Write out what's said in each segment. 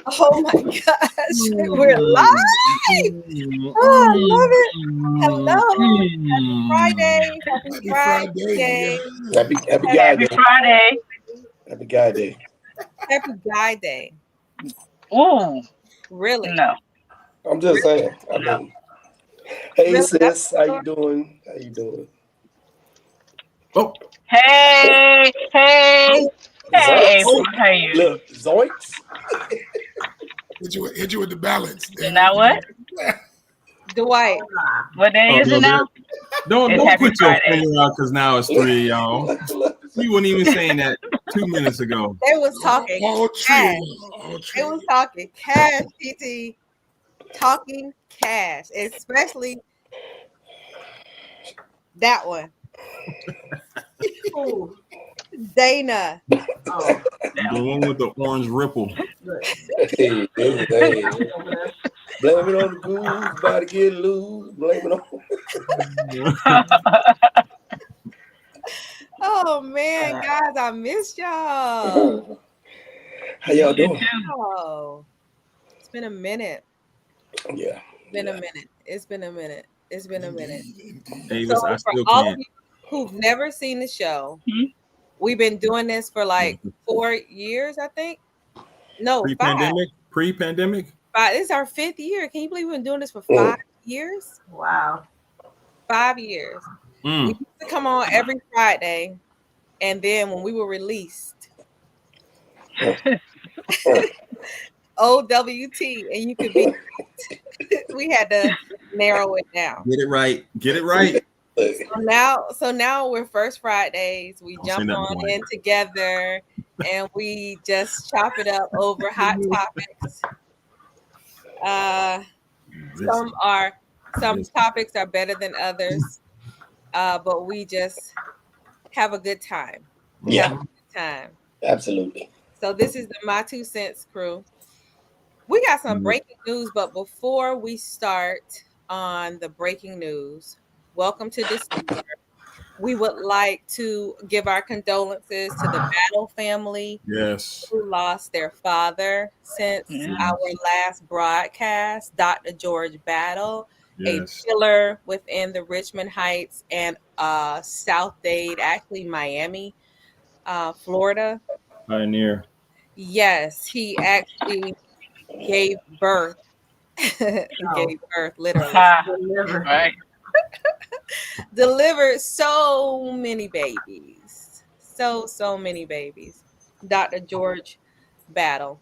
Oh my gosh, we're live. Oh, I love it. Hello, happy Friday, happy Happy Friday, Friday. Happy Guy Happy Day. Friday. Happy Guy Day. happy Guy Day. Ooh, Really, no. I'm just saying. I No. mean, hey really. That's sis, how you doing? How you doing? Oh, Hey, hey, hey, Zoinks. April. How you? Look, Zoinks. hit you with the balance. You know what? Dwight. What day is no, it now? Don't It's don't Happy put your Friday. finger out because now it's 3, y'all. You weren't even saying that 2 minutes ago. They was talking All cash. trio. All They trio. was talking cash, TT. Talking cash, especially that one. Ooh, Dana. The one with the orange ripple. Hey, blame it on the goose, about to get loose. Blame it on. Oh man, guys, I missed y'all. How y'all doing? Oh, it's been a minute. Yeah. It's been a minute. Avis, So I for still all of can't. you who've never seen the show, Hmm? we've been doing this for like 4 years, I think. No, Pre-pandemic? Pre-pandemic? 5. This is our 5th year. Can you believe we've been doing this for 5 years? Wow. 5 years. We Mm. used to come on every Friday, and then when we were released, OWT, and you could be. We had to narrow it down. Get it right. Get it right. So now we're First Fridays. We Don't jump say nothing, on Dwight. in together, and we just chop it up over hot topics. Some topics are better than others, but we just have a good time. Yeah. Absolutely. So this is the My Two Cents crew. We got some breaking news, but before we start on the breaking news, welcome to December. We would like to give our condolences to the Battle family Yes. who lost their father since our last broadcast, Dr. George Battle, a pillar within the Richmond Heights and South Dade, actually Miami, Florida. Pioneer. Yes, he actually gave birth. Gave birth, literally. Right. Delivered so many babies. So many babies. Dr. George Battle.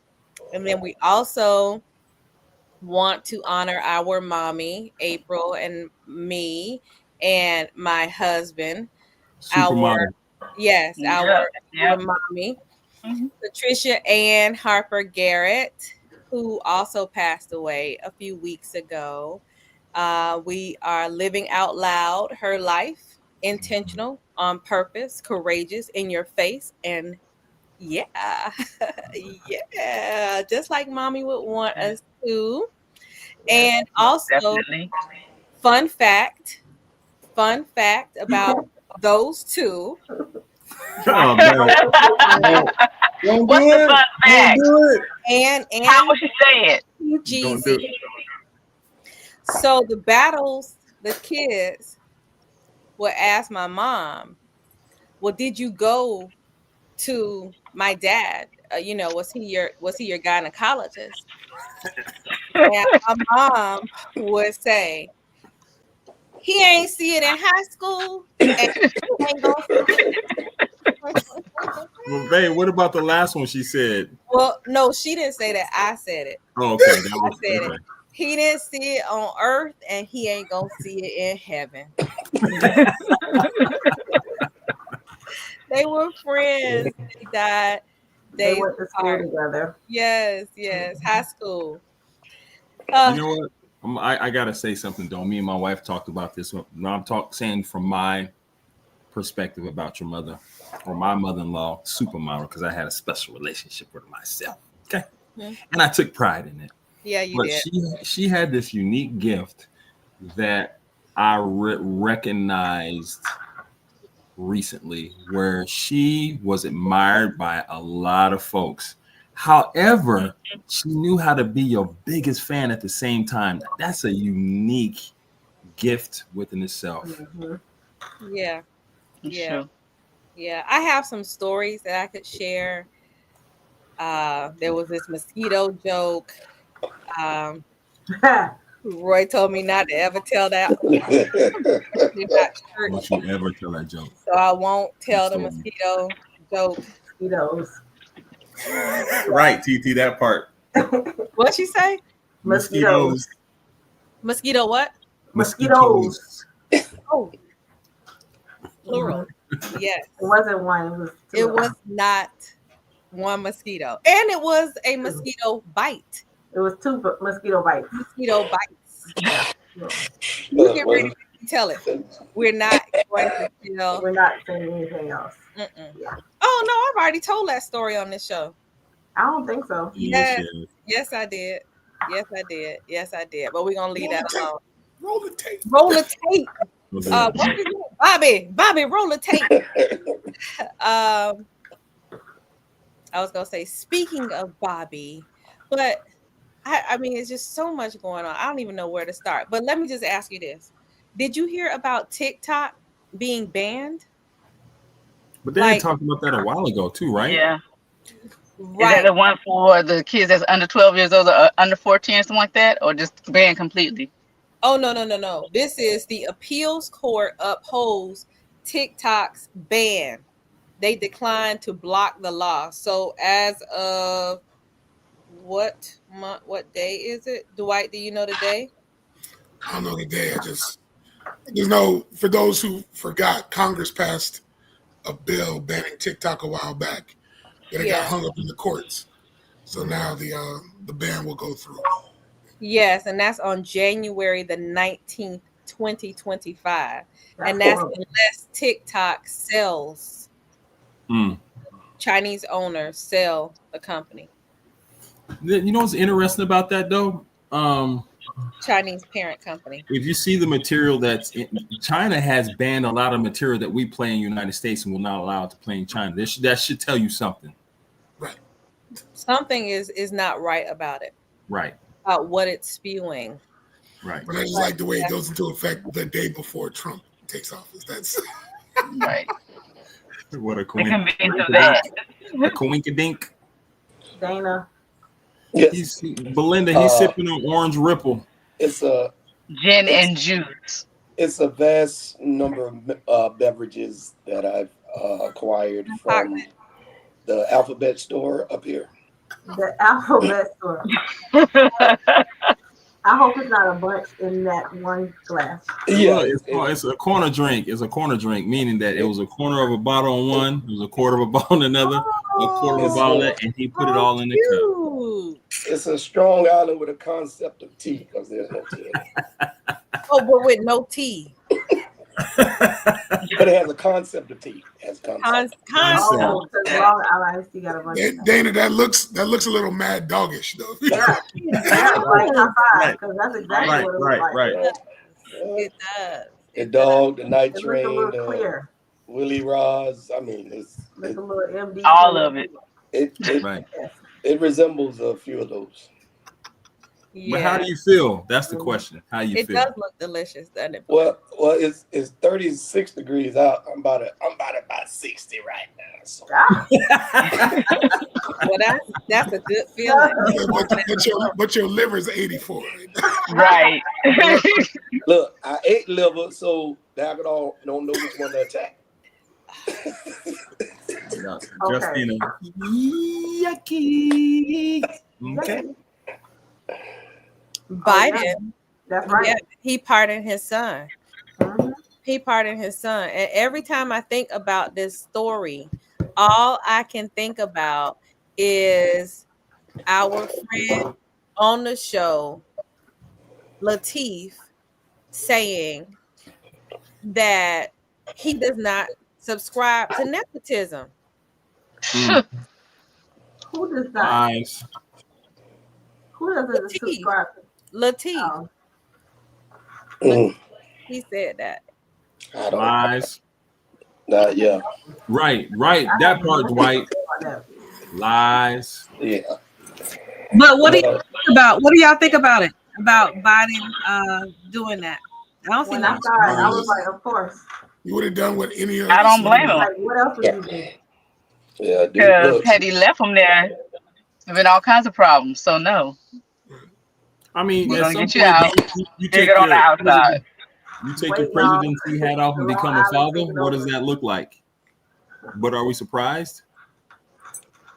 And then we also want to honor our mommy, April, and me, and my husband. Supermodel. Our mommy, Mhm. Patricia Ann Harper Garrett, who also passed away a few weeks ago. We are living out loud her life, intentional, on purpose, courageous, in your face, and yeah, yeah, just like mommy would want us to. And also, Definitely. fun fact about those two. Oh, man. Don't What's do the it. fun fact? Don't do it. And How would you say it? Don't do Jeezy. it. So the Battles, the kids would ask my mom, well, did you go to my dad? Was he your gynecologist? And my mom would say, he ain't see it in high school, and he ain't gonna see it. Well, babe, what about the last one she said? Well, no, she didn't say that. I said it. Oh, okay. That I was said okay. it. He didn't see it on earth, and he ain't gonna see it in heaven. They were friends. They died. They went to school together. Yes, high school. You know what? I gotta say something though. Me and my wife talked about this. I'm saying from my perspective about your mother or my mother-in-law, supermodel, because I had a special relationship with her myself. Okay, and I took pride in it. Yeah, you but did. She had this unique gift that I recognized recently, where she was admired by a lot of folks However, she knew how to be your biggest fan at the same time. That's a unique gift within itself. Mm-hmm. Yeah, That's yeah, true. yeah. I have some stories that I could share. There was this mosquito joke. Um, Roy told me not to ever tell that. They're not Don't church, you ever tell that joke. so I won't That tell the story. mosquito joke. Mosquitoes. Right, TT, that part. What she say? Mosquitoes. Mosquito what? Mosquitoes. Oh, Mhm. plural. Yes. It wasn't one. It was two. It of was them. not one mosquito. And it was a mosquito bite. It was two mosquito bites. Mosquito bites. Yeah. You get ready to tell it. We're not going to tell. We're not saying anything else. Mm-mm. Yeah. Oh, no, I've already told that story on this show. I don't think so. Yes. Yes, I did. Yes, I did. Yes, I did. But we're going to leave that alone. Roll the tape. Roll the tape. What is it? Bobby, roll the tape. I was gonna say, speaking of Bobby, but I mean, it's just so much going on. I don't even know where to start. But let me just ask you this: did you hear about TikTok being banned? But they talked about that a while ago too, right? Yeah. Right. Is that the one for the kids that's under 12 years old or under 14, something like that, or just banned completely? Oh no. This is the appeals court upholds TikTok's ban. They declined to block the law. So as of what month, what day is it? Dwight, do you know the day? I don't know the day. I just know, for those who forgot, Congress passed a bill banning TikTok a while back, but it got hung up in the courts. So now the ban will go through. Yes, and that's on January the 19th, 2025. And that's unless TikTok sells, Chinese owners sell the company. You know what's interesting about that though? Chinese parent company. If you see the material China has banned a lot of material that we play in the United States and will not allow it to play in China. That should tell you something. Right. Something is not right about it. Right. About what it's spewing. Right. But I just like the way it goes into effect the day before Trump takes office. That's right. What a coinkydink. A coinkydink. Dana. Yes. Belinda, he's sipping on orange Ripple. It's a gin and juice. It's a vast number of beverages that I've acquired from the Alphabet store up here. The Alphabet store. I hope it's not a bunch in that one glass. Yeah, it's a corner drink. It's a corner drink, meaning that it was a corner of a bottle on one, it was a quarter of a bottle on another, a quarter of a bottle, and he put it all in the cup. It's a Strong Island with a concept of tea, because there's no tea in it. Oh, but with no tea. But it has a concept of tea. It has concept. Oh, Long Island tea got a bunch of Dana, that looks a little mad doggish though. Yeah. Like high five, because that's exactly what it was like. Right. It does. The dog, the night It train, looks a little clear. Willie Roz. I mean, Looks a little MD. All of it. It resembles a few of those. Yeah. But how do you feel? That's the question. How you feel? It does look delicious, doesn't it? Well, it's 36 degrees out. I'm about at 60 right now. So. Well, that's a good feeling. But your liver's 84. Right. Look, I ate liver, so I don't know which one to attack. Justina. Yucky. Okay. Biden, that's right. Yeah, he pardoned his son. Mm-hmm. He pardoned his son. And every time I think about this story, all I can think about is our friend on the show, Lateef, saying that he does not subscribe to nepotism. Who does that? Nice. Who doesn't subscribe? Lateef. He said that. Lies. Yeah. Right. That part's white. Lies. Yeah. But what do you think about? What do y'all think about it? About Biden doing that? I don't see When no. I saw it, I was like, of course. You would have done what any other. I don't blame him. Like, what else would you do? Yeah, dude. Because Look, had he left him there, there'd been all kinds of problems. So no, I mean, we're at gonna some get you point, out. you Take take it on the your outside. you take your Wait, y'all. presidency hat off and become a father. What does that look like? But are we surprised?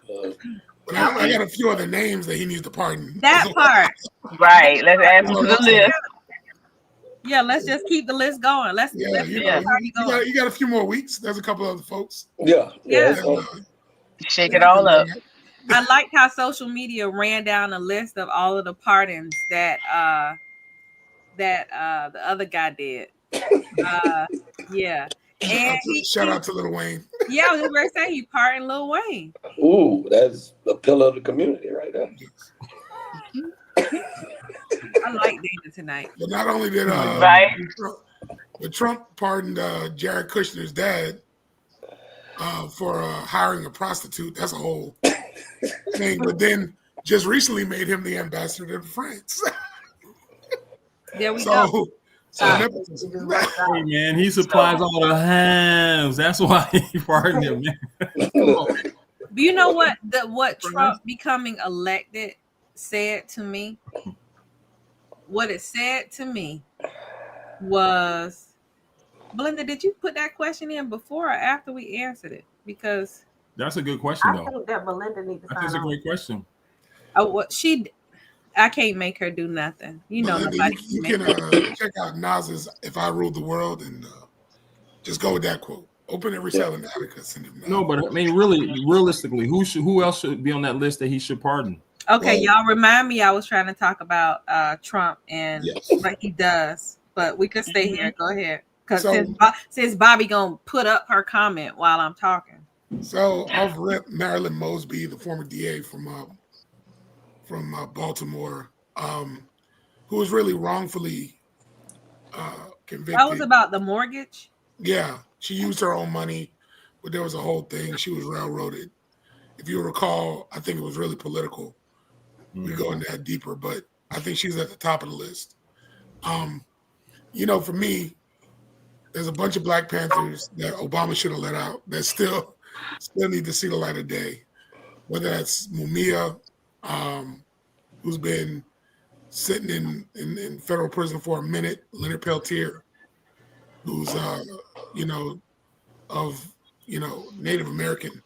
But I got a few other names that he needs to pardon. That part. Right. Let's add them to the list. Yeah, let's just keep the list going. Let's Yeah, let's you keep know, the party going. you got a few more weeks. There's a couple other folks. yeah. Yeah. Shake it all up. I liked how social media ran down a list of all of the pardons that the other guy did. Yeah. And shout out to Lil Wayne. Yeah, I was just going to say he pardoned Lil Wayne. Ooh, that's a pillar of the community right there. I like Dana tonight. But not only did but Trump pardoned Jared Kushner's dad for hiring a prostitute. That's a whole thing. But then just recently made him the ambassador to France. There we go. Hey man, he supplies all the hams. That's why he pardoned him, man. Come on. Do you know what Trump becoming elected said to me? What it said to me was, Belinda, did you put that question in before or after we answered it? Because that's a good question, though. I think that Belinda needs to sign That's a great question. I can't make her do nothing. You know, nobody. You can check out Nas's "If I Ruled the World" and just go with that quote. Open every cell in Attica. Send him. No, but I mean, realistically, who else should be on that list that he should pardon? Okay, y'all remind me. I was trying to talk about Trump and what he does, but we could stay here. Go ahead, because since Bobby gonna put up her comment while I'm talking. So off rip, Marilyn Mosby, the former DA from Baltimore, who was really wrongfully convicted. That was about the mortgage. Yeah, she used her own money, but there was a whole thing. She was railroaded. If you recall, I think it was really political. We go into that deeper, but I think she's at the top of the list. For me, there's a bunch of Black Panthers that Obama should have let out that still need to see the light of day. Whether that's Mumia, who's been sitting in federal prison for a minute, Leonard Peltier, who's of Native American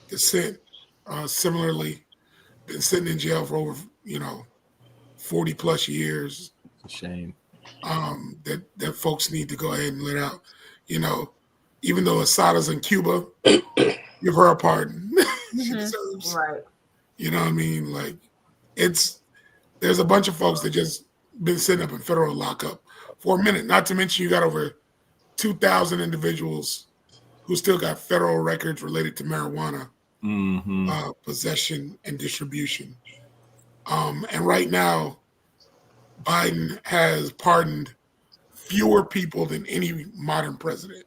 descent, similarly been sitting in jail for over 40 plus years. It's a shame. That folks need to go ahead and let out. Even though Asada's in Cuba, give her a pardon. She deserves. Right. You know what I mean? Like, there's a bunch of folks that just been sitting up in federal lockup for a minute. Not to mention you got over 2,000 individuals who still got federal records related to marijuana possession and distribution. And right now, Biden has pardoned fewer people than any modern president.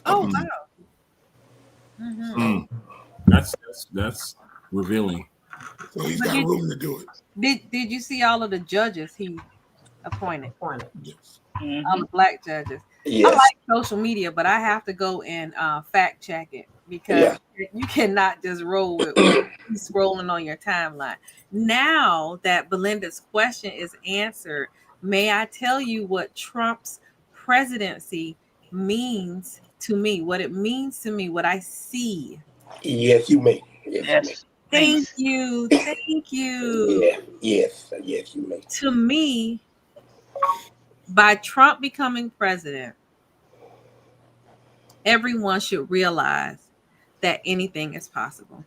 Oh wow! That's revealing. So he's got room to do it. Did you see all of the judges he appointed? Yes. All the Black judges. Yes. I like social media, but I have to go and fact check it because you cannot just roll with scrolling on your timeline. Now that Belinda's question is answered, may I tell you what Trump's presidency means to me, what it means to me, what I see? Yes, you may. Yes. Thank you. Thank you. Yes, you may. To me, by Trump becoming president, everyone should realize that anything is possible.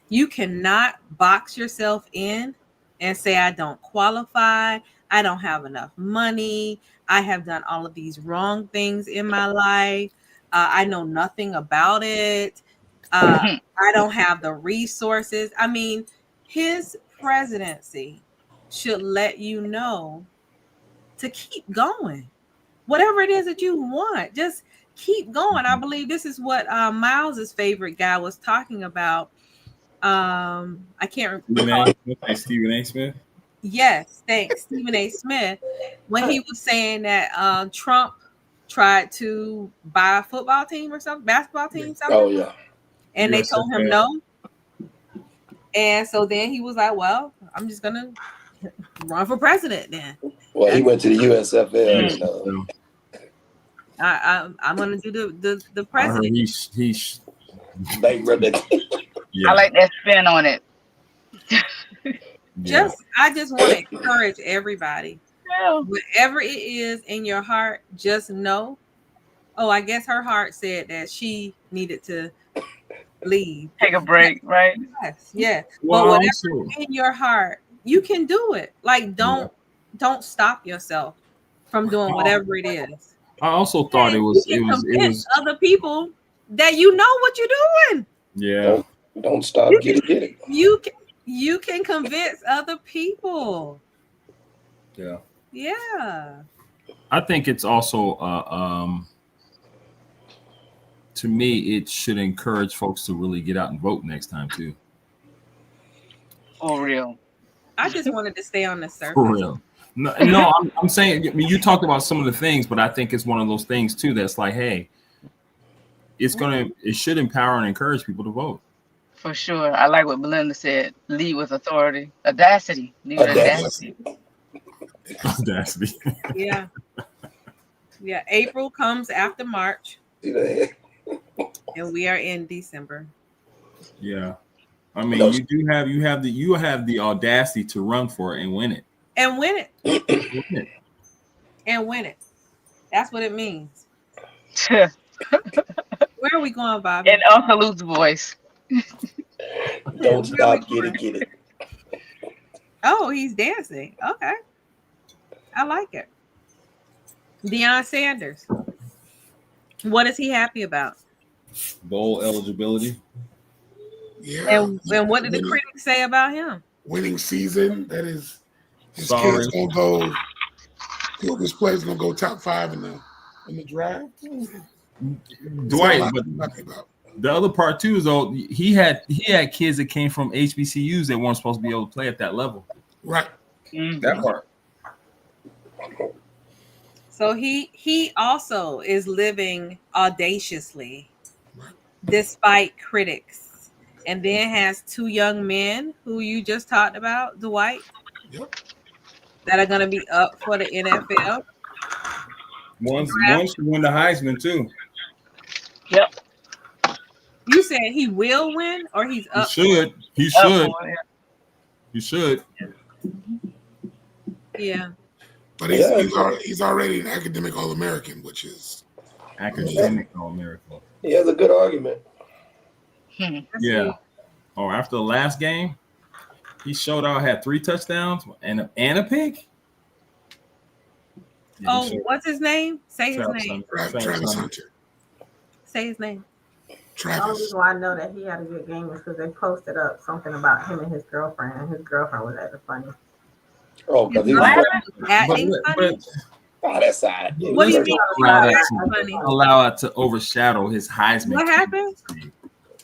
You cannot box yourself in and say, I don't qualify. I don't have enough money. I have done all of these wrong things in my life. I know nothing about it. I don't have the resources. I mean, his presidency should let you know to keep going. Whatever it is that you want, just keep going. I believe this is what Miles's favorite guy was talking about I can't recall. Stephen A. Smith. Yes, thanks, Stephen A. Smith, when he was saying that Trump tried to buy a football team or something, basketball team, something. Oh yeah. And they told him no. And so then he was like, "Well, I'm just gonna run for president then." Well, he went to the USFL. I'm gonna do the president. He's bankrupt. I like that spin on it. I just want to encourage everybody. Whatever it is in your heart, just know. Oh, I guess her heart said that she needed to leave. Take a break, right? Yes, yeah. Well, but whatever in your heart, you can do it. Like don't stop yourself from doing whatever it is. I also thought it was other people that you know what you're doing. Yeah. Don't stop. Get it. You can convince other people. Yeah. Yeah. I think it's also to me, it should encourage folks to really get out and vote next time too. For real. I just wanted to stay on the surface. For real. No, I'm saying. I mean, you talked about some of the things, but I think it's one of those things too that's like, hey, it should empower and encourage people to vote. For sure. I like what Belinda said. Lead with authority, audacity. Lead with audacity. Audacity. Yeah. Yeah. April comes after March. And we are in December. Yeah. I mean, you have the audacity to run for it and win it. And win it. And win it. That's what it means. Where are we going, Bobby? In Unsalute's voice. Don't stop, get it. Oh, he's dancing. Okay. I like it. Deion Sanders. What is he happy about? Bowl eligibility. Yeah. And what did the critics say about him? Winning season. That is, his kid's gonna go. This player's gonna go top 5 in the draft. Dwight, but the other part too is though he had kids that came from HBCUs that weren't supposed to be able to play at that level. Right. That part. So he also is living audaciously despite critics, and then has 2 young men who you just talked about, Dwight, that are going to be up for the NFL. One should win the Heisman too. Yep. You said he will win, or he's up? He should. He should. Yeah. But he's already an academic All-American, which is academic All-American. He has a good argument. Yeah. Oh, after the last game, he showed out, had 3 touchdowns and a pick. Yeah, what's his name? Say his name. Travis Hunter. Say his name. The only reason why I know that he had a good game is because they posted up something about him and his girlfriend, and his girlfriend was acting funny. Oh, because he was that side. What do you mean? Allow it to overshadow his Heisman. What happened?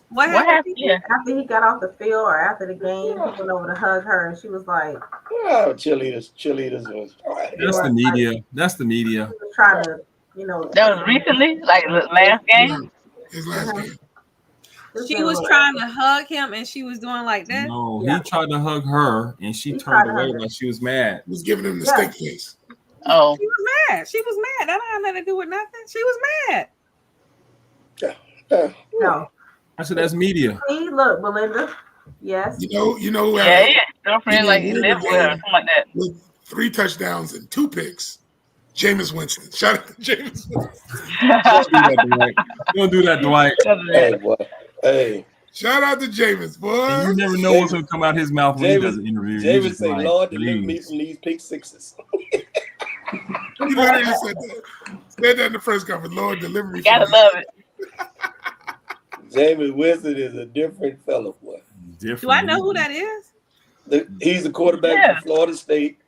What happened? Yeah. After he got off the field or after the game, he went over to hug her, and she was like, "Oh, cheerleaders." That's the media. He was trying to, That was recently, like last game. His last game. She was trying to hug him, and she was doing like that. No, he tried to hug her, and she turned away like she was mad. He was giving him the steak face. Oh, she was mad. She was mad. That don't have nothing to do with nothing. She was mad. No. I said that's media. See, look, Belinda. Yes. You know. Yeah, girlfriend like he lived with her, something like that. With 3 touchdowns and 2 picks. Jameis Winston. Shout out to Jameis Winston. Don't do that, Dwight. Hey, boy. Hey. Shout out to Jameis, boy. And you never know what's going to come out his mouth when he does an interview. Jameis say, like, Lord, deliver me from these pick sixes. You know, he said that. Said that in the first conference. Lord, deliver me. Gotta love it. Jameis Winston is a different fellow, boy. Do I know who that is? He's the quarterback for Florida State.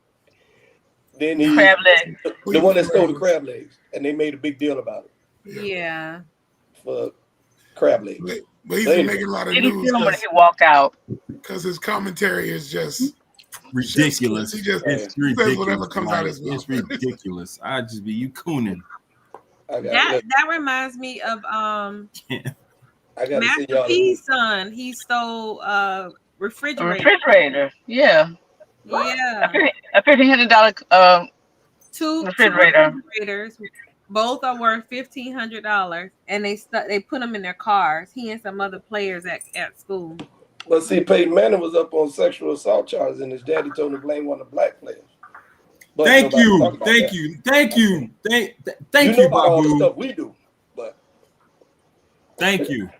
Then he crab legs. The one that stole the crab legs, and they made a big deal about it. Yeah. For crab legs. But he's But been anyway, making a lot of Didn't news feel him when he walk out. because his commentary is just ridiculous. He just It's says ridiculous. whatever comes out Like, his mouth. it's ridiculous. I just be you cooning. That reminds me of I gotta see Master y'all. P's son. He stole refrigerator. Refrigerator. Yeah. Yeah. A $1,500 Two refrigerator. refrigerators. Both are worth $1,500, and they put them in their cars. He and some other players at school. But see, Peyton Manning was up on sexual assault charges, and his daddy told him to blame one of the black players. But Thank you, Babu. thank you, all the Babu. stuff we do, but Thank you.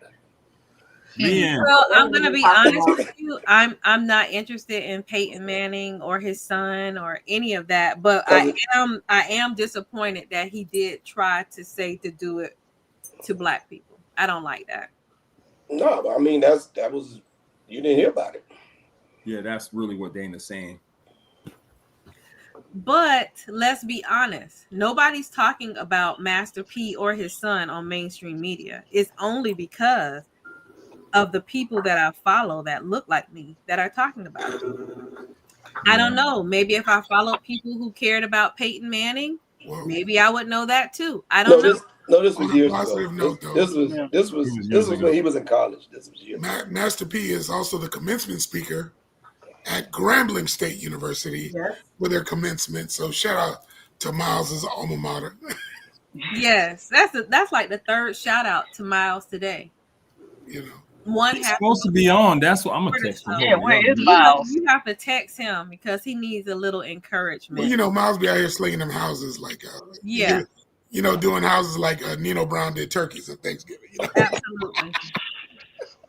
Man. Well, I'm gonna be honest with you. I'm not interested in Peyton Manning or his son or any of that. But I am disappointed that he did try to do it to black people. I don't like that. No, I mean that was you didn't hear about it. Yeah, that's really what Dana's saying. But let's be honest, nobody's talking about Master P or his son on mainstream media. It's only because of the people that I follow that look like me that are talking about it. I don't know. Maybe if I followed people who cared about Peyton Manning, maybe I would know that too. I don't know. This was years ago. This was when he was in college. This was years ago. Master P is also the commencement speaker at Grambling State University for their commencement. So shout out to Miles's alma mater. Yes, that's like the third shout out to Miles today. You know. One He's supposed to be on. That's what I'm gonna text him. Yeah, where is Miles? You have to text him because he needs a little encouragement. Well, you know, Miles be out here slinging them houses like, doing houses like Nino Brown did turkeys on Thanksgiving. You know?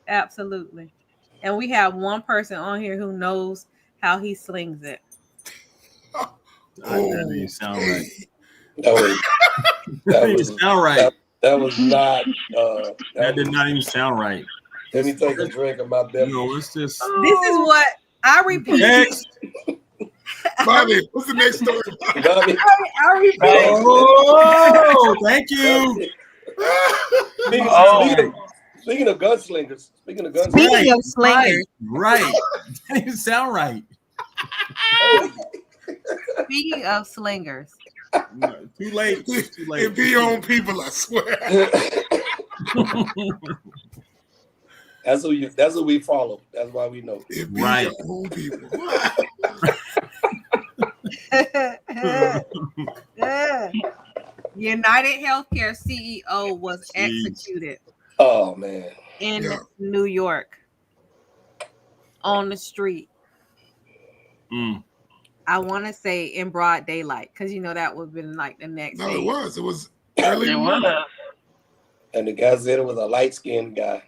Absolutely. And we have one person on here who knows how he slings it. That didn't sound right. That didn't sound right. That was not. That did not even sound right. Let me take a drink of my beverage. No, it's just. This is what I repeat. Next. Bobby, what's the next story? Bobby. I repeat. Oh, thank you. Speaking of gunslingers. Speaking of slingers. Right. That didn't sound right. Speaking of slingers. No, too late. Too late. It be your own people, I swear. That's who we follow. That's why we know. It be right. your own people. UnitedHealthcare CEO was executed. Oh man. In New York. On the street. I want to say in broad daylight, because that would have been like the next day. It was early in the morning. And the guy said it was a light-skinned guy.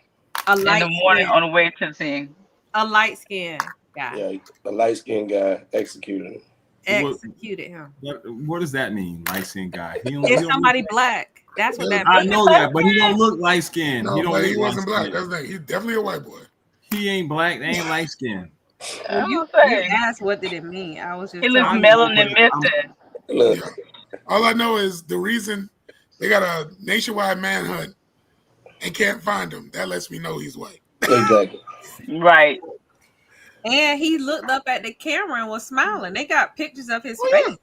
In the morning on the way to the scene. A light-skinned guy. Yeah, a light-skinned guy executed him. Executed him. What does that mean, light-skinned guy? It's somebody black. That's what that means. I know that, but he don't look light-skinned. No, he wasn't black. That's not. He's definitely a white boy. He ain't black. They ain't light-skinned. You asked what did it mean? I was just. He looks melanin misted. Look, all I know is the reason they got a nationwide manhunt and can't find him. That lets me know he's white. Exactly. Right. And he looked up at the camera and was smiling. They got pictures of his face.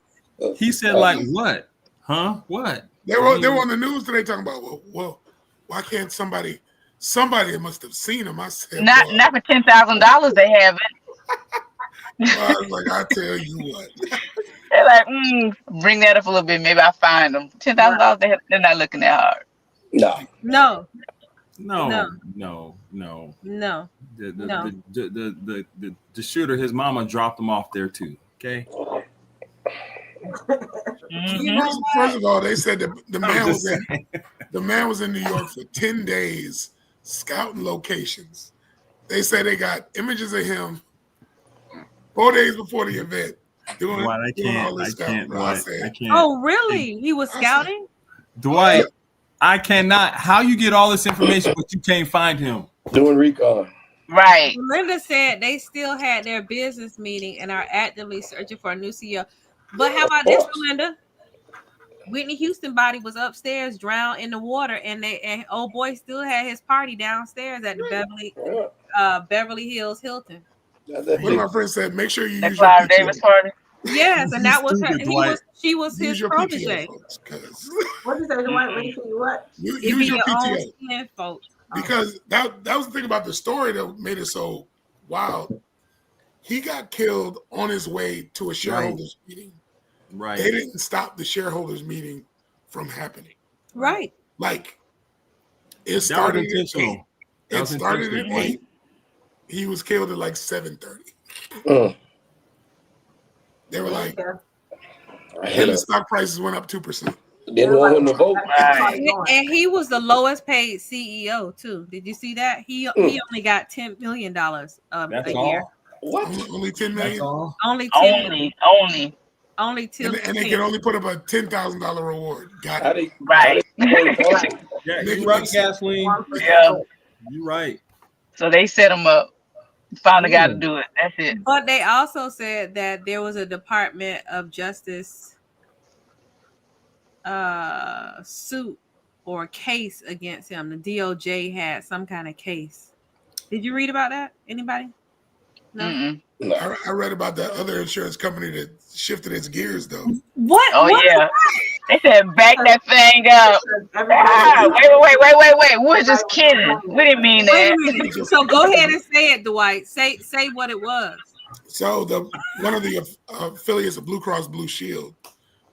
He said, "Like what? Huh? What?" They were on the news today talking about. Well, why can't somebody must have seen him? I said, not for $10,000. They haven't. I was like, I tell you what. They're like, bring that up a little bit. Maybe I'll find them. $10,000. They're not looking that hard. No. The shooter, his mama dropped him off there too. Okay. First of all, they said that the man was in New York for 10 days scouting locations. They say they got images of him 4 days before the event doing all this stuff. I can't. Oh, really? He was scouting? Dwight, I cannot. How you get all this information, but you can't find him? Doing recon. Right. Linda said they still had their business meeting and are actively searching for a new CEO. But how about this, Linda? Whitney Houston body was upstairs, drowned in the water, and old boy still had his party downstairs at the Beverly Hills Hilton. One of my friends said, make sure you That use your Clive Davis PTO. party. Yes, and that was her. Stupid, Dwight. She was Use his your protege. PTO, folks. Because What did you say? Dwight? Make sure you what? It be use your your own PTO. skin, folks. Because that was the thing about the story that made it so wild. He got killed on his way to a shareholders meeting. Right. They didn't stop the shareholders meeting from happening. Right. Like it started at 8. It started started at 8. He was killed at like 7:30. They were like, and the stock prices went up 2%. Didn't want him to vote. And he was the lowest paid CEO too. Did you see that? He only got $10 million That's a all? year. What? Only 10 million. That's all? Only 10 million. Only till And they can only put up a $10,000 reward. Got it. Right. Yeah, you right, Kathleen. Yeah. You right. So they set him up. Found a guy to do it. That's it. But they also said that there was a Department of Justice suit or case against him. The DOJ had some kind of case. Did you read about that? Anybody? No. I read about that other insurance company that shifted its gears though. What? Oh what? yeah. They said back that thing up. Wait. We're just kidding. We didn't mean that. So go ahead and say it, Dwight. Say what it was. So one of the affiliates of Blue Cross Blue Shield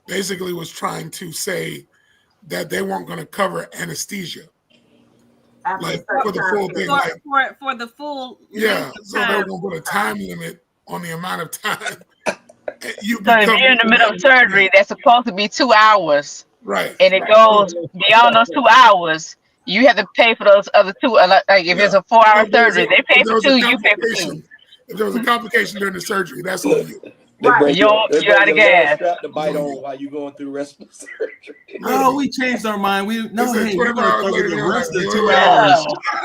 basically was trying to say that they weren't going to cover anesthesia. Like for the full thing. For the full so they were going to put a time limit on the amount of time. So if you're in the middle of surgery, that's supposed to be 2 hours. Right. And it goes beyond those 2 hours. You have to pay for those other 2. Like if it's a 4-hour surgery, they pay for 2. You pay for 2. If there was a complication during the surgery, that's on you. You're out of gas. Strap to bite on while you're going through rest of the surgery. No, we changed our mind. We're going to cover the rest of the 2 hours.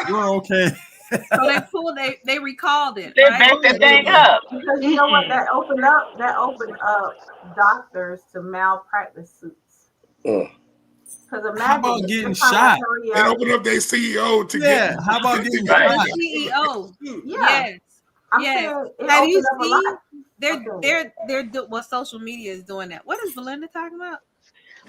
We're okay. So they recalled it. They backed that thing up. Because you know what that opened up? That opened up doctors to malpractice suits. Because imagine how about getting shot? They opened up their CEO to get. How about getting shot? CEO. Yeah. Yes. Have you seen? They're what social media is doing that. What is Belinda talking about?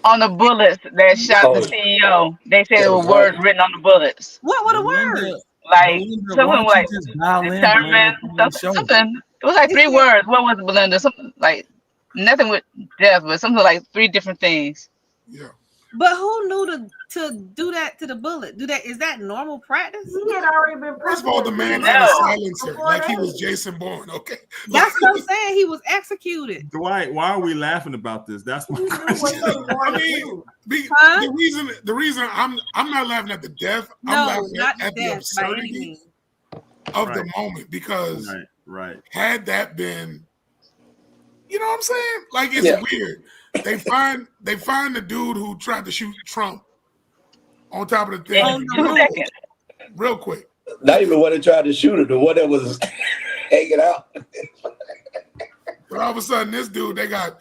On the bullets that shot the CEO, they said there were words written on the bullets. What were the words? Like something like determined, something. It was like 3 words. What was it, Belinda? Something like nothing with death, but something like 3 different things. Yeah. But who knew to do that to the bullet? Is that normal practice? He had already been. First of all, the man had a silencer, like he was Jason Bourne. Okay, that's what I'm saying. He was executed. Dwight, why are we laughing about this? That's my question. I mean, the reason I'm not laughing at the death. I'm laughing at the absurdity of the moment because had that been, you know what I'm saying? Like it's weird. They find the dude who tried to shoot Trump on top of the thing. Real quick. Not even when they tried to shoot him, the one that was hanging out. But all of a sudden, this dude, they got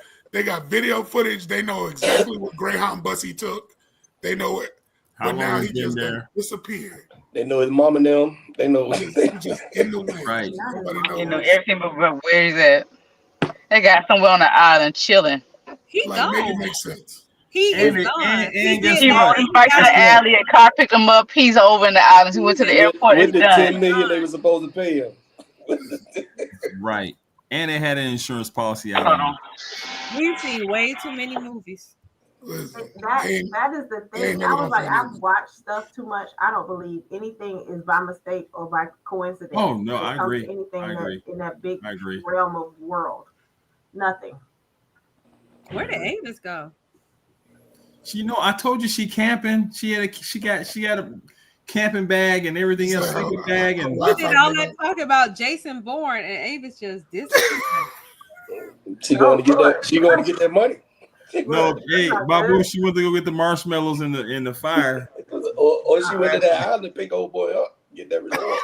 video footage. They know exactly what Greyhound bus he took. They know it. But now he just disappeared. They know his mom and them. They know he's just in the way. Right. You know everything but where he's at. They got somewhere on the island chilling. He gone. Make it make sense. He is gone. He rode his bike to the alley. A car picked him up. He's over in the islands. He went to the airport. With the $10 million they were supposed to pay him. Right. And they had an insurance policy out. We've seen way too many movies. That is the thing. I was like, I've watched stuff too much. I don't believe anything is by mistake or by coincidence. Oh no, I agree. Anything in that big realm of world, nothing. Where did Avis go? I told you she camping. She got a camping bag and everything else, sleeping bag, and we did all that talk about Jason Bourne, and Avis just disappeared. She going to get that. She going to get that money. No, hey, Babu, she went to go get the marshmallows in the fire. or she went to that island to pick old boy up, get that result.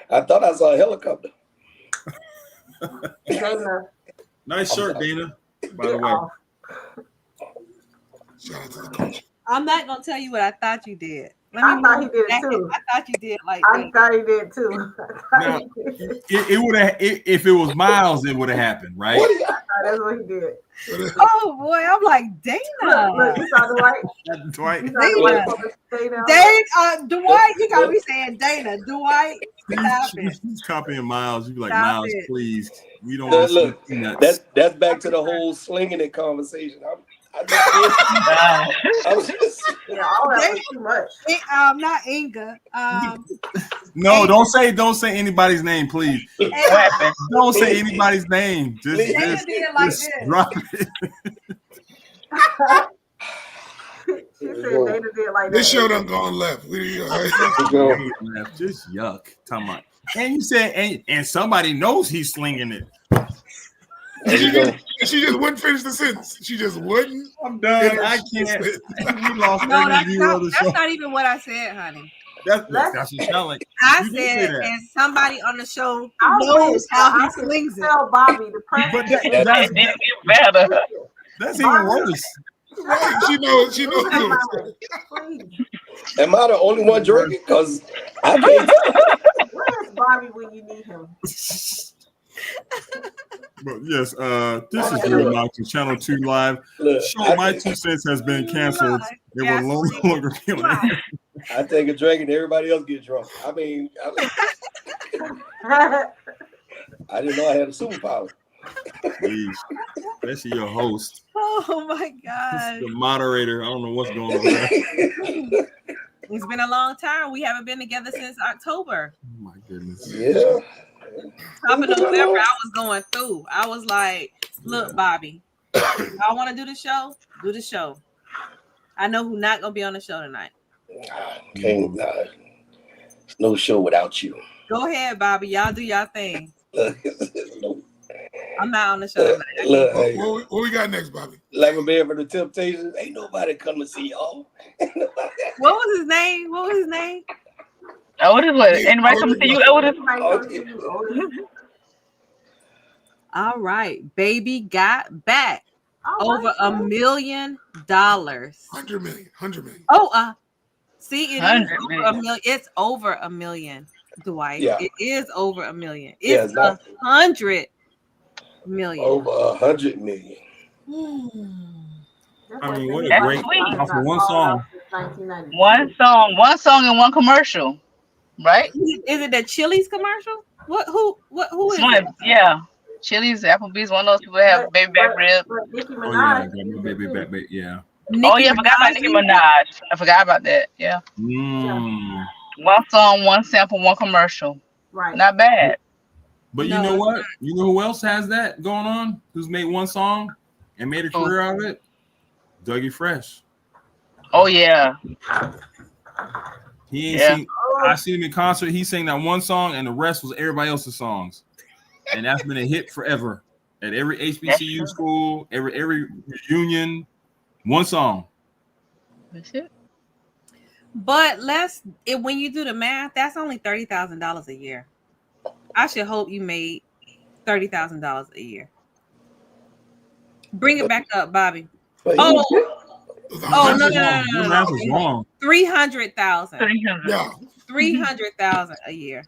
I thought I saw a helicopter. Nice shirt, Dana. By the way, shout out to the culture. I'm not gonna tell you what I thought you did. I thought he did it too. I thought you did like I thought he did too. now, it would have if it was Miles, it would have happened, right? That's what he did. Oh boy, I'm like Dana. Look, you saw Dwight. Dwight. Dwight, you gotta be saying Dana. Dwight, stop it. He's copying Miles. You be like, Stop Miles, it. please. We don't want to see nuts. That's back to the whole slinging it conversation. I was just yeah, all that was too much. Not Inga. No, don't say anybody's name, please. Don't say anybody's name. Just drop it. She said Dana did like that. This show done gone left. Just yuck. Talking about. And you said, and somebody knows he's slinging it. She just wouldn't finish the sentence. She just wouldn't. I'm done. I can't. We lost that's not even what I said, honey. That's what you sound like. I said, and somebody on the show knows how he slings it. Tell Bobby the president. That's even worse. Right. She knows. Am I the only one drinking? Because I can't. Where's Bobby when you need him? But yes, this is Real Knowledge, Channel 2 Live. Show My 2 Cents has been canceled. It will no longer be on air. I take a drink and everybody else get drunk. I mean I didn't know I had a superpower. Please, especially your host. Oh my God. The moderator. I don't know what's going on there. It's been a long time. We haven't been together since October. Oh my goodness. Yeah. Top of November, I was going through. I was like, look, Bobby, I want to do the show. Do the show. I know who's not going to be on the show tonight. Can't. There's no show without you. Go ahead, Bobby. Y'all do y'all thing. No. I'm not on the show tonight. Look, hey, what we got next, Bobby? like a man for the Temptations. Ain't nobody come to see y'all. What was his name? What was his name? Otis, what? Anybody come to see you, Otis? All right. Baby got back. Over $1 million. 100 million. Oh, see, it is over $1 million. It's over $1 million, Dwight. Yeah. It is over $1 million. Yeah, It's 100 million. Over 100 million. I mean, what a great off of one song. One song and one commercial, right? Is it the Chili's commercial? Who is it? Yeah. Chili's, Applebee's, one of those people that have baby back ribs. Oh yeah, baby back, yeah. Oh yeah, I forgot about Nicki Minaj. I forgot about that. Yeah. One song, one sample, one commercial. Right. Not bad. But you know what? You know who else has that going on? Who's made one song and made a career out of it? Dougie Fresh. Oh yeah. He ain't seen. I seen him in concert. He sang that one song, and the rest was everybody else's songs, and that's been a hit forever. At every HBCU school, every reunion, one song. That's it. But when you do the math, that's only $30,000 a year. I should hope you made $30,000 a year. Bring it back up, Bobby. No. 300,000. 300,000 a year.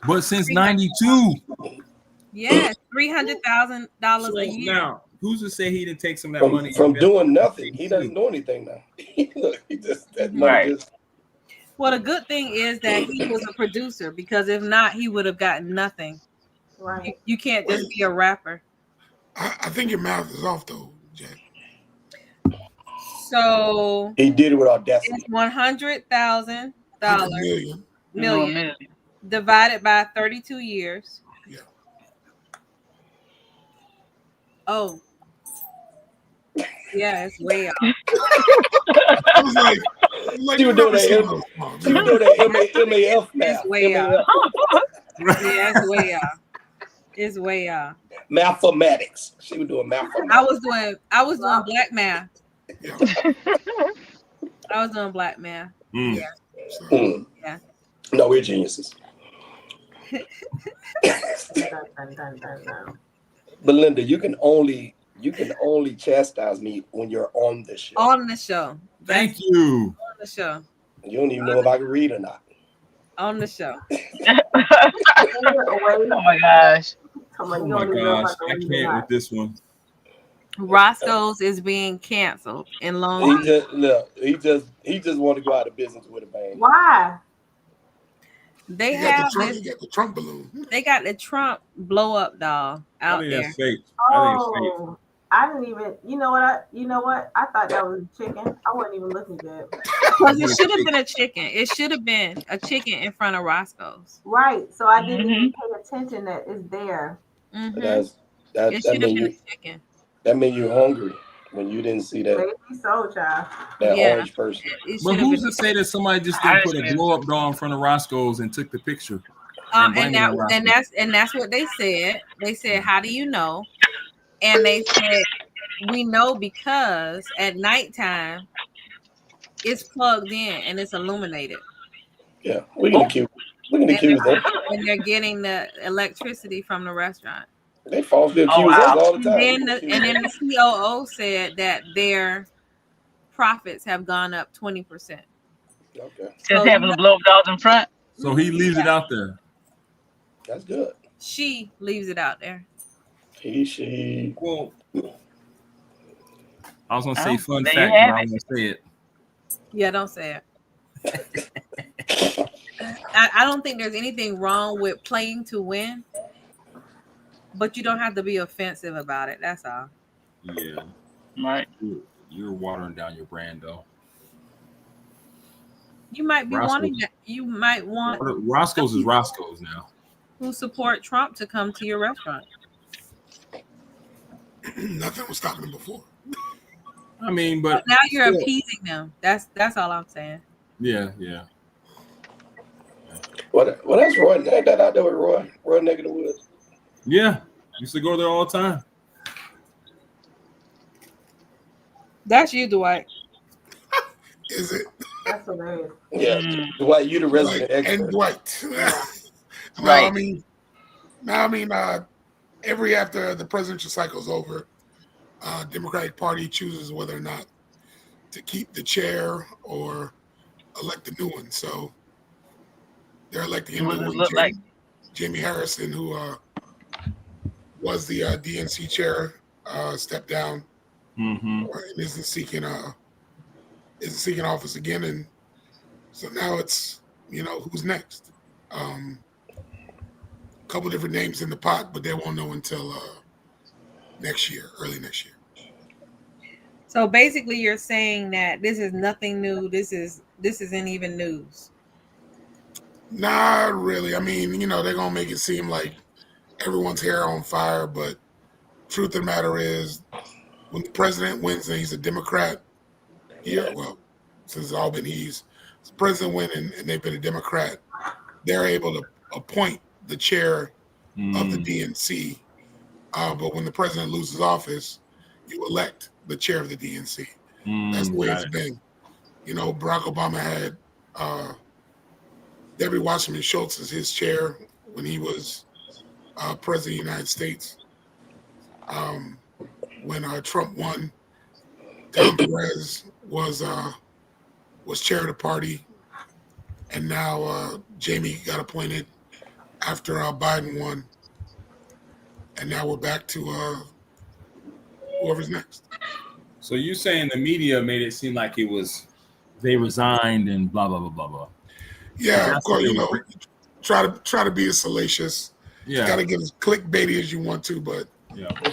But since ¡92. Yes, $300,000 a year. Now, who's to say he didn't take some of that money from doing nothing? He doesn't know anything now. Well, the good thing is that he was a producer, because if not, he would have gotten nothing. Right. You can't just be a rapper. I think your math is off though, Jack. So he did it with audacity. It's $100,000 million divided by 32 years. Yeah. Oh. Yeah, it's way off. I was like you know that MAF math. It's way off. Yeah, it's way off. It's way off. Mathematics. She was doing mathematics. I was doing black math. Yeah. I was doing black math. Yeah. Yeah. No, we're geniuses. But Linda, you can only You can only chastise me when you're on the show. On the show. Thank you. On the show. You don't even know if I can read or not. On the show. Oh my gosh. Oh my gosh. I can't with this one. Roscoe's is being canceled in Long He Beach. just want to go out of business with a bang. Why? They You have got the Trump balloon. They got the Trump blow up doll out there. That's fake. Oh, I didn't even. You know what? I thought that was a chicken. I wasn't even looking good. Because it should have been a chicken. It should have been a chicken in front of Roscoe's. Right. So I didn't even pay attention that it's there. Mm-hmm. That mean you chicken. That mean you're hungry when you didn't see that. Maybe so, child. That orange person. But who's to say that somebody just didn't put a blow up doll in front of Roscoe's and took the picture? And that's what they said. They said, "How do you know?" And they said, "We know because at nighttime it's plugged in and it's illuminated." Yeah, we can accuse them. And they're getting the electricity from the restaurant. They falsely accuse us all the time. And then the COO said that their profits have gone up 20%. Okay. Just having the blow up dolls in front. So he leaves it out there. That's good. She leaves it out there. She. Well, I was gonna say fun fact, but I was gonna say it. Yeah, don't say it. I don't think there's anything wrong with playing to win, but you don't have to be offensive about it. That's all. Yeah. Right. You're watering down your brand, though. You might be wanting that. You might want Roscoe's is Roscoe's now. Who support Trump to come to your restaurant? Nothing was stopping them before. I mean, but now you're appeasing them. That's all I'm saying. Yeah. What else, Roy? Ain't that out there with Roy? Roy Neck of the Woods. Yeah, used to go there all the time. That's you, Dwight. Is it? That's hilarious. Yeah, Dwight, you the resident expert. And Dwight. Right. I mean, every after the presidential cycle is over, Democratic Party chooses whether or not to keep the chair or elect a new one. So they're electing a new one. Jamie Harrison, who was the DNC chair, stepped down and isn't seeking office again, and so now it's who's next. A couple different names in the pot, but they won't know until early next year. So basically, you're saying that this is nothing new. This isn't even news. Not really. I mean, they're gonna make it seem like everyone's hair on fire, but truth of the matter is, when the president wins and he's a Democrat, since it's all been the president win and they've been a Democrat, they're able to appoint the chair of the DNC. But when the president loses office, you elect the chair of the DNC. That's the way it's been. Barack Obama had Debbie Wasserman Schultz as his chair when he was president of the United States. When Trump won, Tom Perez was chair of the party, and now Jamie got appointed after Biden won, and now we're back to whoever's next. So you're saying the media made it seem like it was they resigned and blah blah blah blah blah. Yeah, of course. Try to be as salacious. Yeah, got to get as clickbaity as you want to, but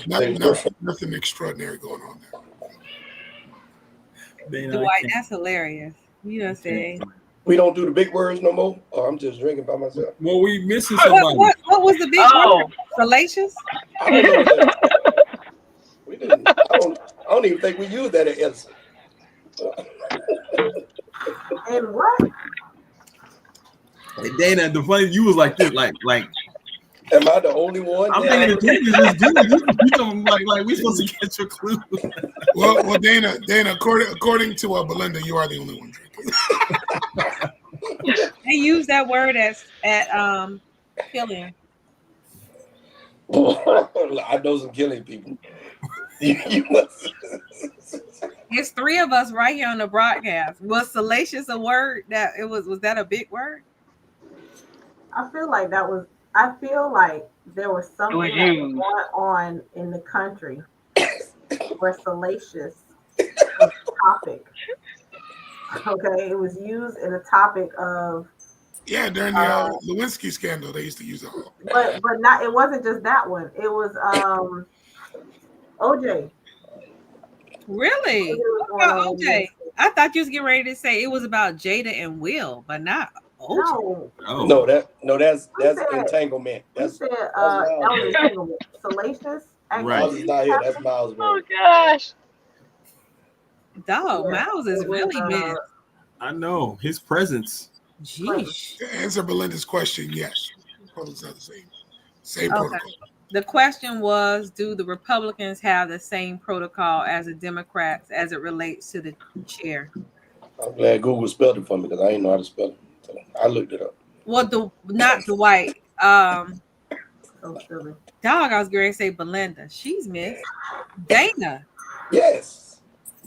nothing extraordinary going on there. Dwight, that's hilarious. You know say we don't do the big words no more. Oh, I'm just drinking by myself. Well, we missing somebody. What was the big word? Salacious? I don't know that. We didn't. I don't even think we used that at Edison. And what? Hey, Dana, the funny you was like this, like. Am I the only one? I'm thinking the dude is this dude. You like we supposed to catch a clue. Well, Dana, according to Belinda, you are the only one drinking. They use that word at killing. I know some killing people. You must. It's three of us right here on the broadcast. Was salacious a word that it was? Was that a big word? I feel like that was. I feel like there was It was something that was used. going on in the country where salacious was the topic. Okay, it was used in a topic of. Yeah, during the Lewinsky scandal, they used to use it all. But not. It wasn't just that one. It was OJ. Really? Was What going about on OJ? I thought you was getting ready to say it was about Jada and Will, but not OJ. No. Oh, That's said- entanglement. He That's said Miles. that was entanglement. Salacious. Right. Miles is not here. That's Miles. Oh gosh. Dog, Miles is it was, really missed. I know his presence. Jeez. To answer Belinda's question, yes. Protocol's not the same. Same protocol. The question was, do the Republicans have the same protocol as the Democrats as it relates to the chair? I'm glad Google spelled it for me because I didn't know how to spell it. So I looked it up. Well, not Dwight. so silly. Dog, I was going to say Belinda. She's missed. Dana. Yes.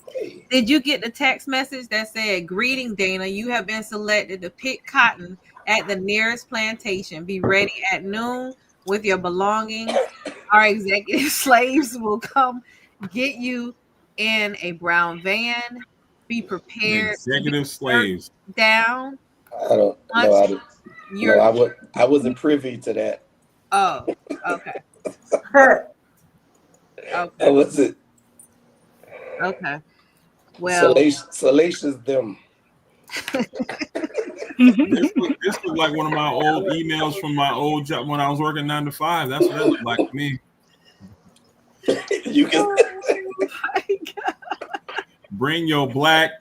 Hey. Did you get the text message that said, "Greeting, Dana. You have been selected to pick cotton at the nearest plantation. Be ready at noon with your belongings. Our executive slaves will come get you in a brown van. Be prepared. Executive slaves. Down. I don't know. I wasn't privy to that. Oh, okay. I wasn't. Okay. Well, salacious them. This was like one of my old emails from my old job when I was working 9 to 5. That's what that was like to me. You can bring your black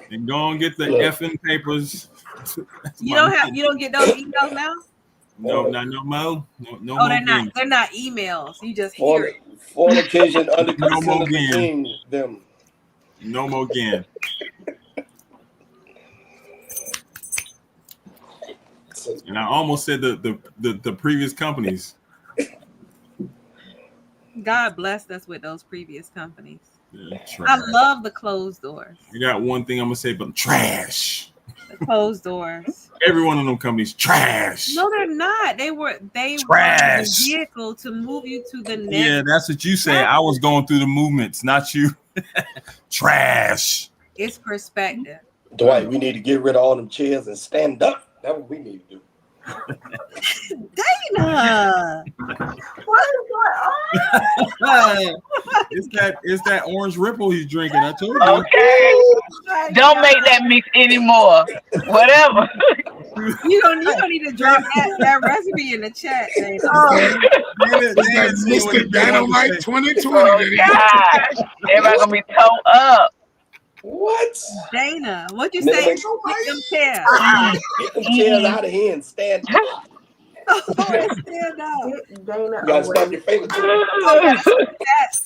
and go and get the effing papers. you don't get those emails now? No, not no more. No Oh, more they're not emails. You just hear it. Fornication under no more them. No more again. And I almost said the previous companies. God blessed us with those previous companies. Yeah, I love the closed doors. I got one thing I'm gonna say, but trash. The closed doors. Every one of them companies trash. No, they're not. They were the vehicle to move you to the next. Yeah, that's what you say. I was going through the movements, not you. Trash. It's perspective. Dwight, we need to get rid of all them chairs and stand up. That's what we need to do. Dana, what is going on? It's that orange ripple he's drinking. I told you. Okay. Don't make that mix anymore. Whatever. You don't need to drop that recipe in the chat. Mr. Dynamite 2020. Oh, gosh. Everybody gonna be toe up. What? Dana, what you say? Get them chairs. Get them chairs out of here and stand up. Stand up. Dana, you gotta stop your favorite.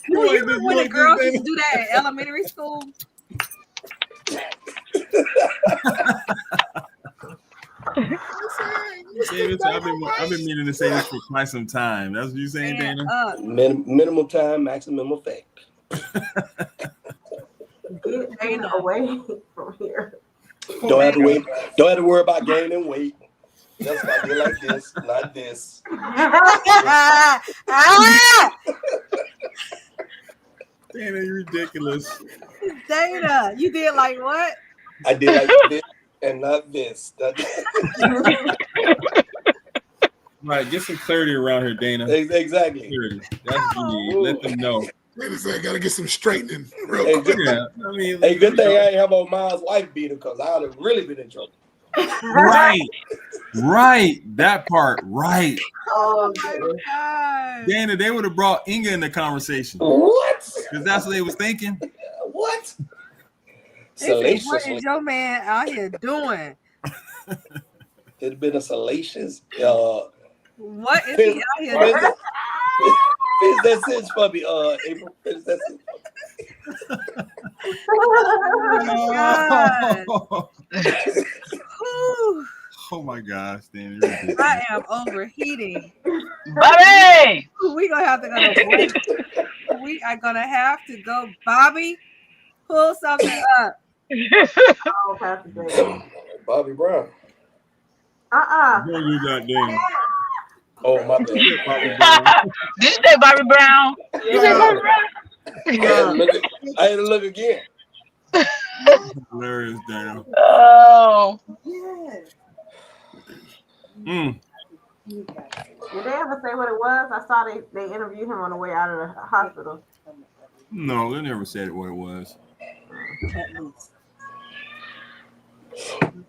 You remember when the girls used to do that in elementary school? I've been meaning to say this for quite some time. That's what you saying, Dana? Minimum time, maximum effect. Get Dana away from here. Don't have to worry about gaining weight. Just like it like this, not this. Dana, you're ridiculous. Dana, you did like what? I did like this and not this. Right, get some clarity around here, Dana. Exactly. Clarity. That's what you need. Let them know. Wait a second, I gotta get some straightening. Hey, good thing I ain't have on Miles' wife beater because I would have really been in trouble. Right. That part. Right. Oh my God. Dana, they would have brought Inga in the conversation. What? Because that's what they was thinking. What? Salacious. What is your man out here doing? It'd been a salacious. What is he out here doing? Finish that sentence for me, April. Finish that sentence. Oh my gosh, Danny. I am overheating. Bobby! We gonna have to go to break. We we are gonna have to go. Bobby, pull something up. Oh, Pastor Jay. Bobby Brown. Don't do that, damn. Oh, my bad. Bobby Brown. Did you say Bobby Brown? You say Bobby Brown? I had to look again. Hilarious, damn. Oh. Yes. Mm. Did they ever say what it was? I saw they interviewed him on the way out of the hospital. No, they never said what it was.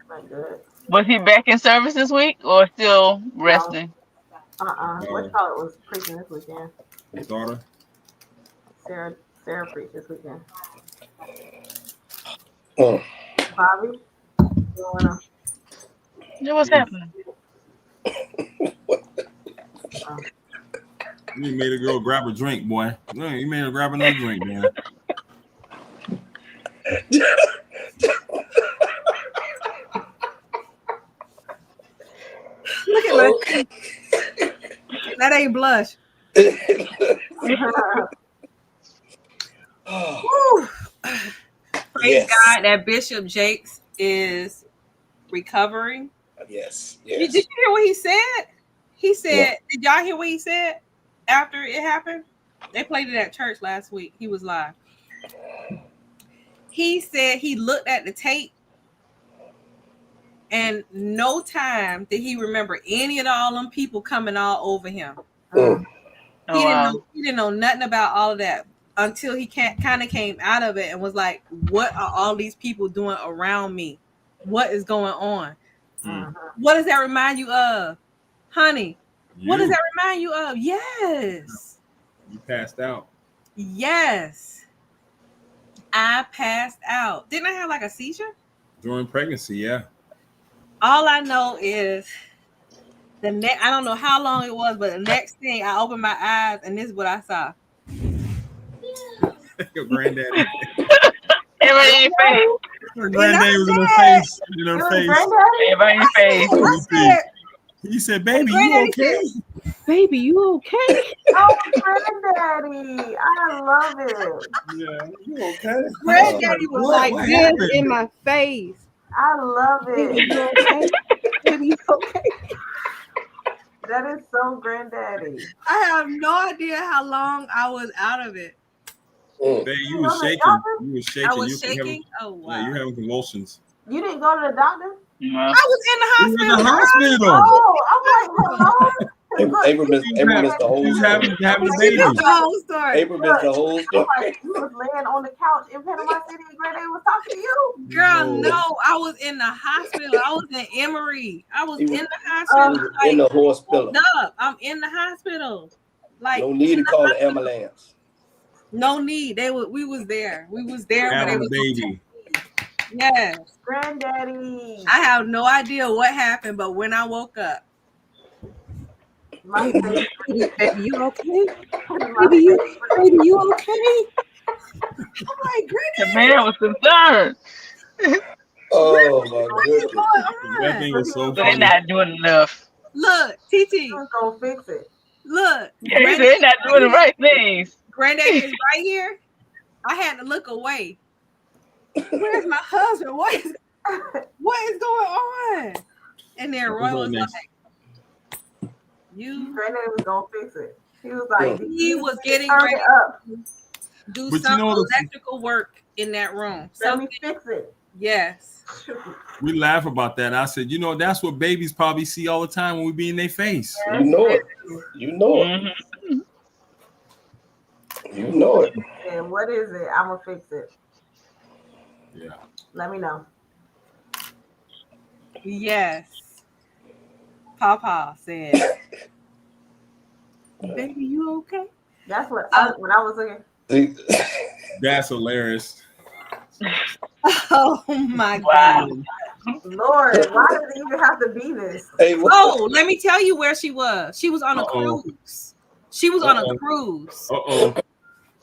Not good. Was he back in service this week or still resting? What call it was preaching this weekend. His daughter? Sarah preached this weekend. Oh. Bobby, going on. Yeah, what's happening? You made a girl grab a drink, boy. You made her grab another drink, man. Look at that. That ain't blush. Praise God that Bishop Jakes is recovering. Yes. Did you hear what he said? He said, Did y'all hear what he said after it happened? They played it at church last week. He was live. He said he looked at the tape and no time did he remember any of all them people coming all over him. He didn't know nothing about all of that until he kind of came out of it and was like, what are all these people doing around me? What is going on? What does that remind you of? Honey, what does that remind you of? Yes. You passed out. Yes. I passed out. Didn't I have like a seizure? During pregnancy, yeah. All I know is I don't know how long it was, but the next thing I opened my eyes and this is what I saw. Your granddaddy. Everybody in face. Her granddaddy was in her face. In her face. Everybody in face. He said, baby, you okay? Baby, you okay? Oh, granddaddy. I love it. Yeah, you okay? Granddaddy was like this happened? In my face. I love it. Baby, you okay? Baby, you okay? That is so granddaddy. I have no idea how long I was out of it. Baby, you was shaking. You was shaking. I was shaking? Oh, wow. Yeah, you having convulsions. You didn't go to the doctor? No. I was in the hospital. You in the hospital. Oh, I'm like, hello? Abram missed the whole story. Having the baby. The whole story. Abram missed the whole story. You was laying on the couch in Panama City and granddaddy was talking to you? Girl, no, I was in the hospital. I was in Emory. I was in the hospital. In the hospital. I'm in the hospital. Like, no need to call the ambulance. No need. We was there. We was there. Having a baby. Yes. Granddaddy. I have no idea what happened, but when I woke up, My baby, you okay? Baby, you okay? I'm like, Granddaddy. The man was concerned. Oh my goodness. That thing was so They're funny. not doing enough. Look, TT. Who's gonna fix it? Look. Yeah, they're not doing the right things. Granddaddy is right here. I had to look away. Where's my husband? What is going on? And then Roy was like, Granddaddy was gonna fix it. He was like, he was getting ready to do some electrical work in that room. Let me fix it. Yes. We laugh about that. I said, that's what babies probably see all the time when we be in their face. You know it. You know it. Mm-hmm. You know it. And what is it? I'm gonna fix it. Yeah. Let me know. Yes. Papa said, baby, you okay? That's what when I was looking. That's hilarious. Oh my God. Lord, why does it even have to be this? Hey, let me tell you where she was. She was on a cruise. She was on a cruise.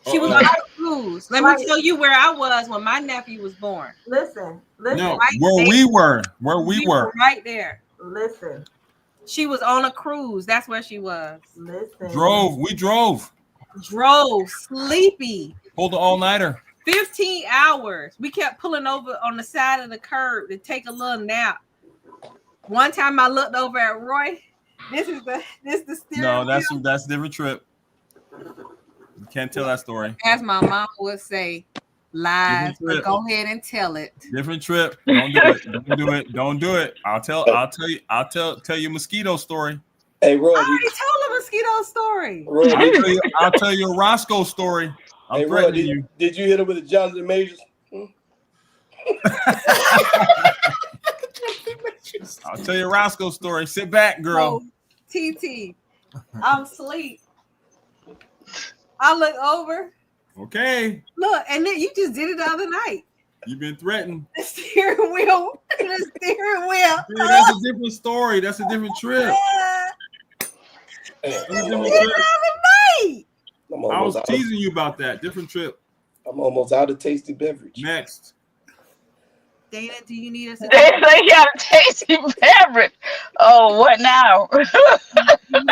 She was on a cruise. Let me tell you where I was when my nephew was born. Listen. No, right where we were. Right there. Listen. She was on a cruise. That's where she was. Listen. We drove. drove sleepy. Hold the all-nighter. 15 hours. We kept pulling over on the side of the curb to take a little nap. One time I looked over at Roy. This the steering wheel. That's a different trip. You can't tell that story. As my mom would say, lies, but go ahead and tell it. Different trip. Don't do it. Don't do it. Don't do it. I'll tell you a mosquito story. Hey, Roy. I already told a mosquito story. Roy, I'll tell you a Roscoe story. Hey, Roy, did you hit him with the Johnson Majors? I'll tell you a Roscoe story. Sit back, girl. TT, I'm asleep. I look over. Okay. Look, and then you just did it the other night. You've been threatened. The steering wheel. The steering wheel. Dude, that's a different story. That's a different trip. That's a different trip. I was teasing you about that. Different trip. I'm almost out of tasty beverage. Next. Dana, do you need us? They say you have a tasty beverage. Oh, what now? You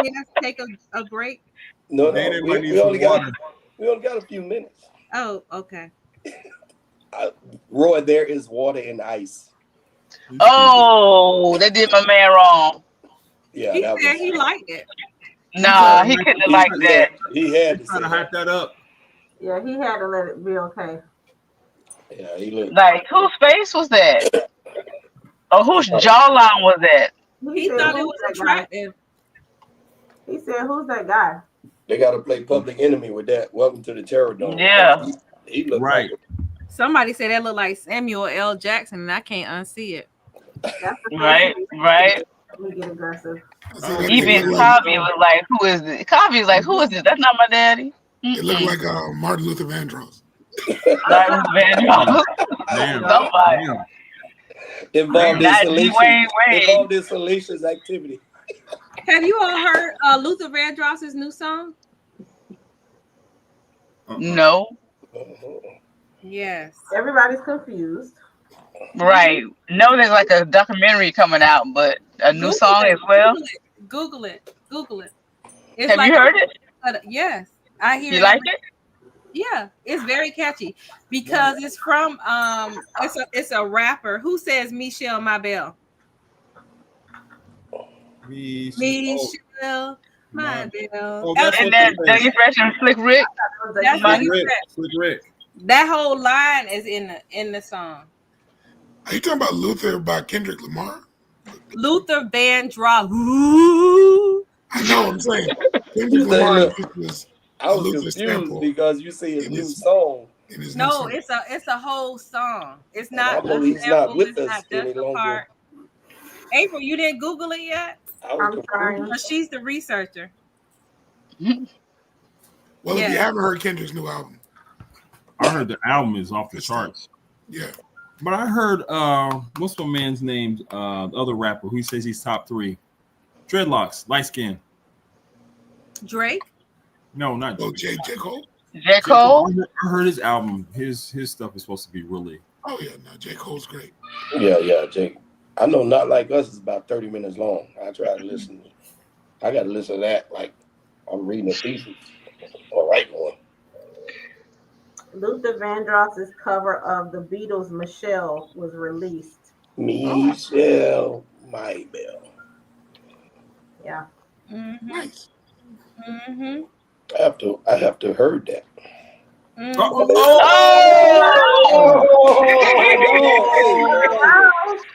need us to take a break? No, we only got a few minutes. Oh, okay. Roy, there is water and ice. Oh, they did my man wrong. Yeah, he said he liked it. Nah, he couldn't have liked that. He had to hype that up. Yeah, he had to let it be okay. Yeah, he looked like, whose face was that? Or whose jawline was that? He thought it was attractive. He said, "Who's that guy?" They got to play Public Enemy with that. Welcome to the Terror Dome. Yeah, he looked right. Like somebody said that looked like Samuel L. Jackson, and I can't unsee it. That's right. We get aggressive. Even Kavi was like, "Who is this?" Kavi's like, "Who is this? That's not my daddy." It looked like Martin Luther Vandross. Martin Vandross. Somebody. Involved in salacious activity. Have you all heard Luther Vandross's new song? No. Yes. Everybody's confused. Right. No, there's like a documentary coming out, but a new song as well. Google it. It's Have you heard it? Yes, I hear. You like it? Yeah, it's very catchy because it's from it's a rapper who says Michelle Mabel. Michelle Mabel. And then Dougie Fresh and Slick Rick. That's Slick Rick. That whole line is in the song. Are you talking about Luther by Kendrick Lamar? Luther Vandross. I know. I'm saying Kendrick Lamar. I was confused because you say his new song. No, it's a whole song. It's not. He's not with us any longer. April, you didn't Google it yet? I'm sorry. But she's the researcher. Well, if you haven't heard Kendrick's new album, I heard the album is off the charts. Yeah. But I heard what's my man's name? The other rapper who says he's top 3. Dreadlocks, light skin. Drake? No, not Drake. J. Cole? J. Cole? I heard his album. His stuff is supposed to be really. Oh yeah, no, J. Cole's great. Yeah, Jake. I know Not Like Us is about 30 minutes long. I try to listen. I got to listen to that like I'm reading a thesis or writing one. Luther Vandross's cover of the Beatles' Michelle was released. Michelle Mabel. Yeah. Mm-hmm. Nice. Mm-hmm. I have to heard that. Mm-hmm.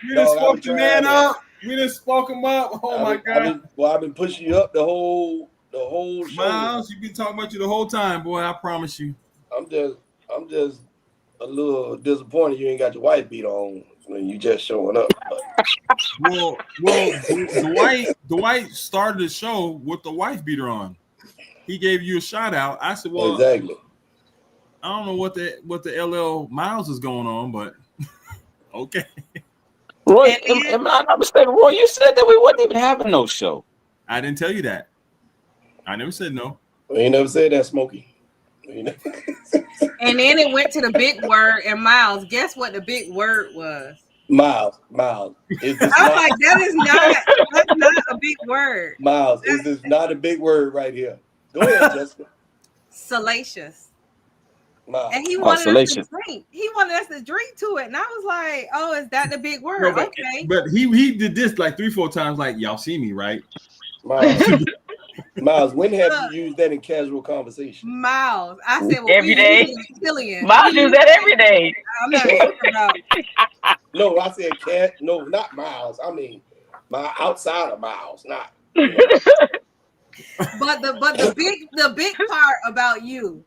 You just spoke the man up. We just spoke him up. Oh my God. I've been pushing you up the whole show. Miles, you've been talking about you the whole time, boy. I promise you. I'm just a little disappointed you ain't got your wife beat on when you just showing up. Well, Dwight started the show with the wife beater on. He gave you a shout out. I said, well, exactly. I don't know what the LL Miles is going on, but okay. Roy, am I not mistaken? Roy, you said that we wasn't even having no show. I didn't tell you that. I never said no. Well, you never said that, Smokey. And then it went to the big word, and Miles, guess what the big word was? Miles. I was like, that's not a big word. Miles, is this not a big word right here? Go ahead, Jessica. salacious. Miles. And he wanted us to salacious. drink. He wanted us to drink to it. And I was like, oh, is that the big word? No, Okay. but he did this like 3-4 times. Like, y'all see me, right? Miles, when have you used that in casual conversation? Miles, I said, well, every day. Killian. Miles use that every day. I'm not talking about. No, I said no, not Miles. I mean, my outside of Miles, not. But the big part about you.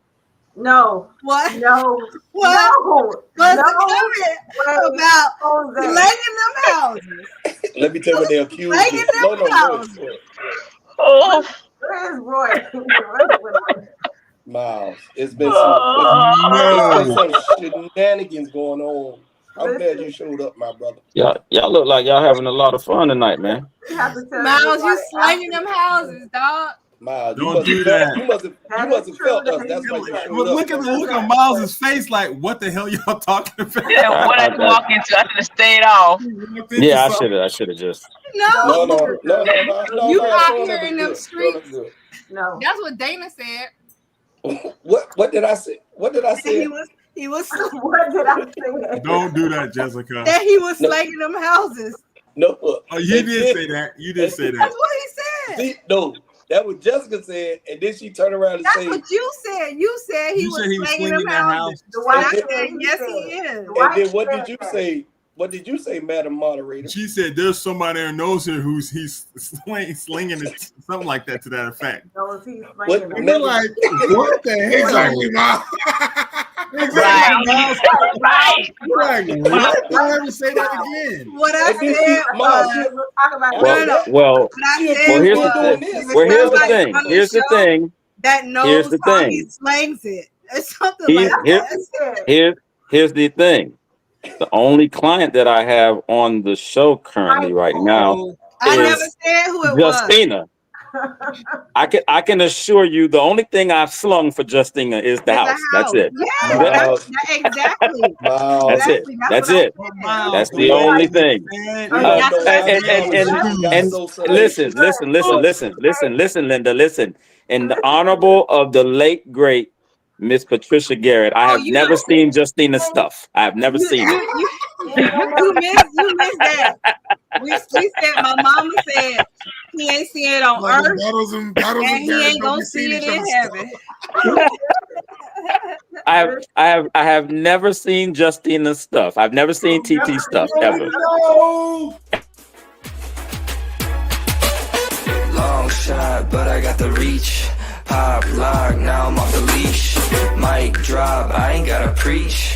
No. What? No. What? No. Was the comment about slanging them houses? Let me tell you what they accused you. No. Oh. Where is Roy? Miles, it's been some shenanigans going on. I'm glad you showed up, my brother. Y'all look like y'all having a lot of fun tonight, man. Miles, you slanging them houses, dog. Miles, don't do that. You must have felt us. That's why you showed up. Look at Miles' face. Like, what the hell y'all talking about? Yeah, what I walk into, I should have stayed off. Yeah, I should have just. No. You out here in them streets. No. That's what Dana said. What did I say? What did I say? He was. What did I say? Don't do that, Jessica. That he was slanging them houses. No. Oh, you did say that. You did say that. That's what he said. See, no, that was Jessica said, and then she turned around and That's said, what you said. You said he was slanging them houses. I said, yes, he is. And then what did you say? What did you say, Madam Moderator? She said, "There's somebody in knows here he's slinging it, something like that to that effect." No, he's what? We're like, what the hell? Exactly, Mom. Right. Like, what? Don't ever say that again. What I said was, well, here's the thing. That knows how he slangs it. It's something like that. Here's the thing. The only client that I have on the show currently right now I never said who it Justina. I can assure you the only thing I've slung for Justina is the house. That's it. Yeah, exactly. That's it. That's it. That's the only thing. And listen, Linda, listen. In the honorable of the late great Miss Patricia Garrett, I have never seen Justina's stuff. I have never seen it. You missed that. We said, my mama said he ain't seen it on earth, and he ain't gonna see it in heaven. I have never seen Justina's stuff. I've never seen TT stuff ever. Long shot, but I got the reach. Pop lock, now I'm off the leash. Mic drop, I ain't gotta preach.